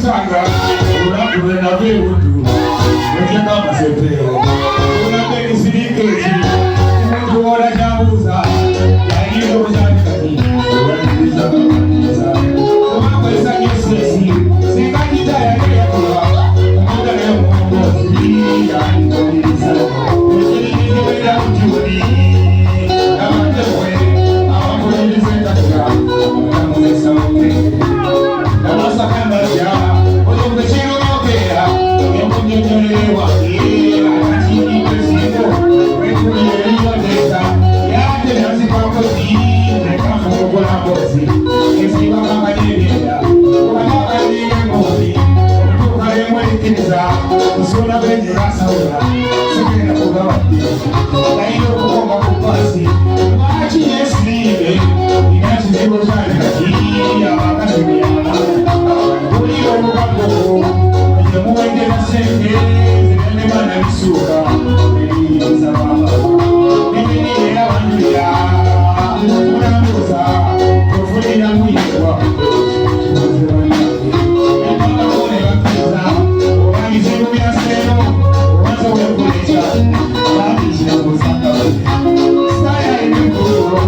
kusanga unakuwe na viudu weke kama sepeo unapeni silikezi mtu wana jamuza ya hiyo uzani kati uwekiliza kamaniza umakweza nyesesi sikajita ya kaya kula umoja leo mwongozi ya nikobiliza uwekiliza weda mtiwani na matewe awakulilize katika wanamunesa wake Nasa kamba ya, oyo mbechino yokea, yoko nyenyelewa, akachini kwesipo, weku yeliwa desa, yate nazi kwa kozi, nekafu kukola kozi, kesiwa kama nyelea, ukamaka nye ngozi, utuka ye mwekeza, Ssuuna Ben Asabudde, sikena kugawadi, na iyo kukonga kupasi, machi yeslive, inachi zibo zane kati, ya wakati miyama, Muende na senge, zene mana visuka, za mama. Mimi ni ya wanduya, unamuza, kufuli na mwikwa. Mwana kone wakiza, uwangizi mbia seno, uwanza uyakulecha, wabiji na kuzaka wale. Saya ime kuro.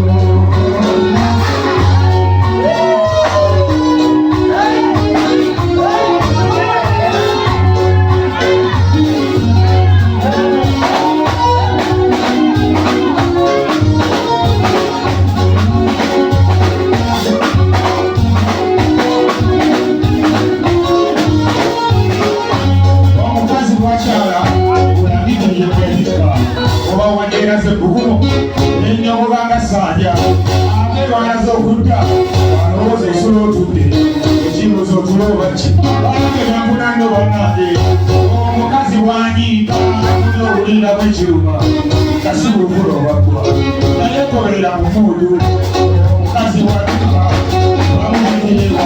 Omukazi wanyiika n'owulira bwekiruma kasibu okulobagwa naye koberera mufuudu omukazi wanyiika bamumenyerewa